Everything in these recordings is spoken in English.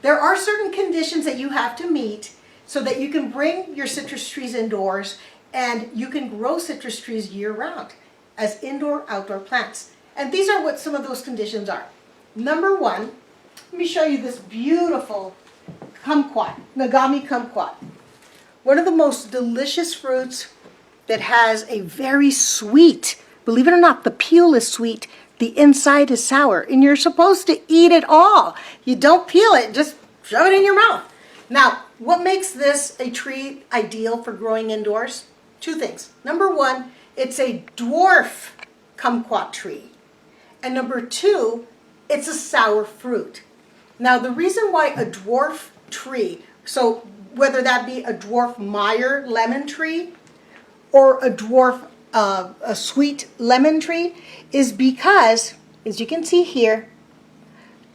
There are certain conditions that you have to meet so that you can bring your citrus trees indoors and you can grow citrus trees year-round as indoor-outdoor plants. And these are what some of those conditions are. Number one, let me show you this beautiful kumquat, Nagami kumquat. One of the most delicious fruits that has a very sweet, believe it or not, the peel is sweet, the inside is sour, and you're supposed to eat it all. You don't peel it, just shove it in your mouth. Now, what makes this a tree ideal for growing indoors? Two things. Number one, it's a dwarf kumquat tree. And number two, it's a sour fruit. Now, the reason why a dwarf tree, so whether that be a Dwarf Meyer lemon tree or a dwarf a sweet lemon tree, is because, as you can see here,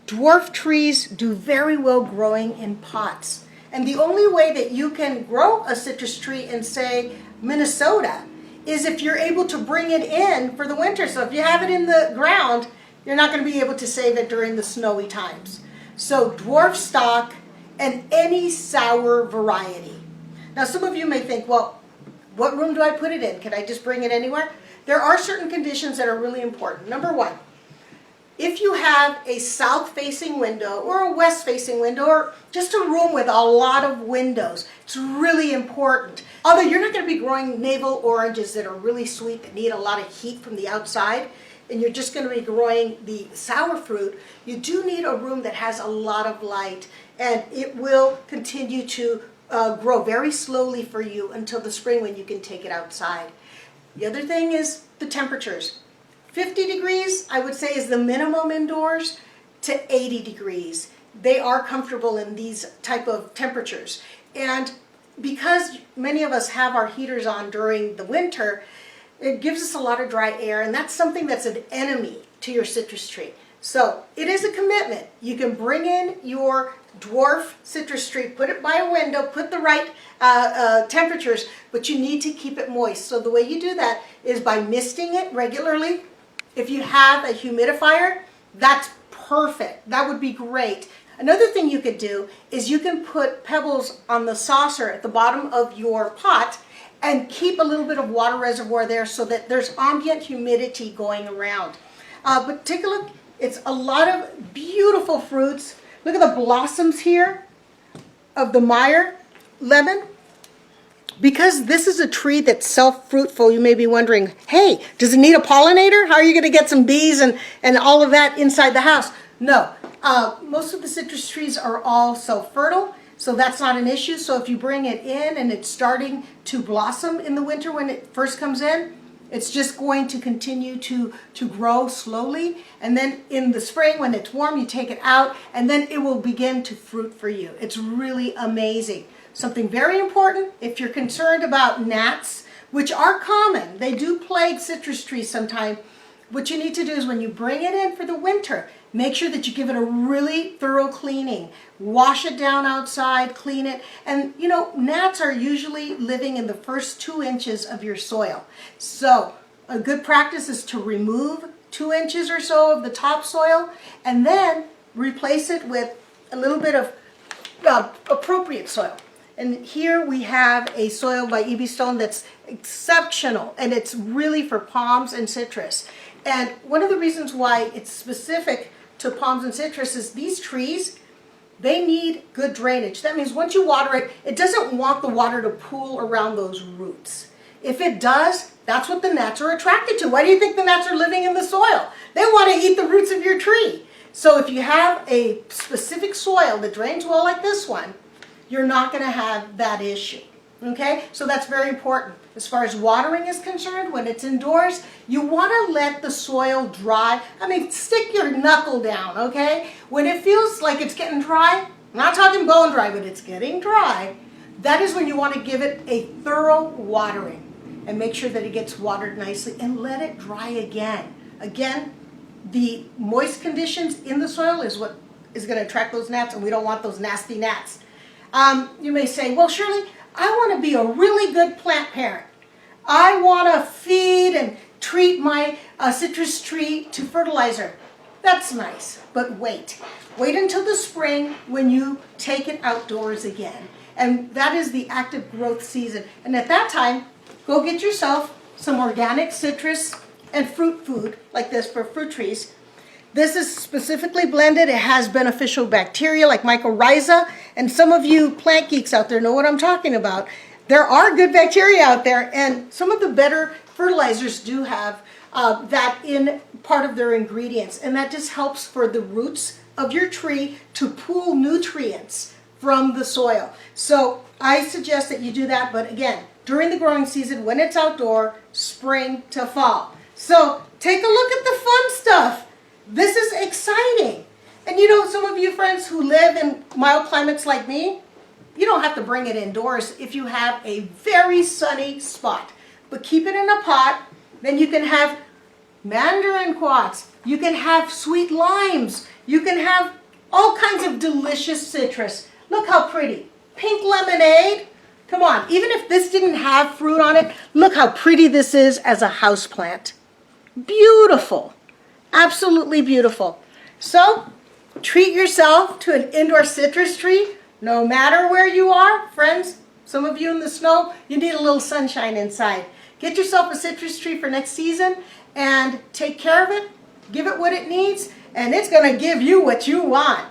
dwarf trees do very well growing in pots. And the only way that you can grow a citrus tree in, say, Minnesota, is if you're able to bring it in for the winter. So if you have it in the ground, you're not going to be able to save it during the snowy times. So dwarf stock and any sour variety. Now some of you may think, well, what room do I put it in? Can I just bring it anywhere? There are certain conditions that are really important. Number one, if you have a south-facing window or a west-facing window or just a room with a lot of windows, it's really important. Although you're not going to be growing navel oranges that are really sweet, that need a lot of heat from the outside, and you're just going to be growing the sour fruit, you do need a room that has a lot of light, and it will continue to grow very slowly for you until the spring when you can take it outside. The other thing is the temperatures. 50 degrees, I would say, is the minimum indoors to 80 degrees. They are comfortable in these type of temperatures. And because many of us have our heaters on during the winter, it gives us a lot of dry air, and that's something that's an enemy to your citrus tree. So it is a commitment. You can bring in your dwarf citrus tree, put it by a window, put the right temperatures, but you need to keep it moist. So the way you do that is by misting it regularly. If you have a humidifier, that's perfect. That would be great. Another thing you could do is you can put pebbles on the saucer at the bottom of your pot and keep a little bit of water reservoir there so that there's ambient humidity going around. But take a look. It's a lot of beautiful fruits. Look at the blossoms here of the Meyer lemon. Because this is a tree that's self-fruitful, you may be wondering, hey, does it need a pollinator? How are you going to get some bees and all of that inside the house? No. Most of the citrus trees are all self-fertile, so that's not an issue. So if you bring it in and it's starting to blossom in the winter when it first comes in, it's just going to continue to grow slowly. And then in the spring, when it's warm, you take it out, and then it will begin to fruit for you. It's really amazing. Something very important, if you're concerned about gnats, which are common, they do plague citrus trees sometimes, what you need to do is when you bring it in for the winter, make sure that you give it a really thorough cleaning. Wash it down outside, clean it. And you know, gnats are usually living in the first 2 inches of your soil. So a good practice is to remove 2 inches or so of the topsoil and then replace it with a little bit of appropriate soil. And here we have a soil by EB Stone that's exceptional, and it's really for palms and citrus. And one of the reasons why it's specific to palms and citrus is these trees, they need good drainage. That means once you water it, it doesn't want the water to pool around those roots. If it does, that's what the gnats are attracted to. Why do you think the gnats are living in the soil? They want to eat the roots of your tree. So if you have a specific soil that drains well like this one, you're not going to have that issue. Okay, so that's very important. As far as watering is concerned, when it's indoors, you want to let the soil dry. I mean, stick your knuckle down, okay? When it feels like it's getting dry, I'm not talking bone dry, but it's getting dry, that is when you want to give it a thorough watering and make sure that it gets watered nicely and let it dry again. Again, the moist conditions in the soil is what is going to attract those gnats, and we don't want those nasty gnats. You may say, well, Shirley, I want to be a really good plant parent. I want to feed and treat my citrus tree to fertilizer. That's nice, but wait. Wait until the spring when you take it outdoors again. And that is the active growth season. And at that time, go get yourself some organic citrus and fruit food like this for fruit trees. This is specifically blended. It has beneficial bacteria like mycorrhiza. And some of you plant geeks out there know what I'm talking about. There are good bacteria out there, and some of the better fertilizers do have that in part of their ingredients. And that just helps for the roots of your tree to pull nutrients from the soil. So I suggest that you do that, but again, during the growing season, when it's outdoor, spring to fall. So take a look at the fun stuff. This is exciting. And you know, some of you friends who live in mild climates like me, you don't have to bring it indoors if you have a very sunny spot. But keep it in a pot, then you can have mandarin quats, you can have sweet limes, you can have all kinds of delicious citrus. Look how pretty. Pink lemonade. Come on, even if this didn't have fruit on it, look how pretty this is as a houseplant. Beautiful. Absolutely beautiful. So, treat yourself to an indoor citrus tree, no matter where you are. Friends, some of you in the snow, you need a little sunshine inside. Get yourself a citrus tree for next season and take care of it. Give it what it needs, and it's going to give you what you want.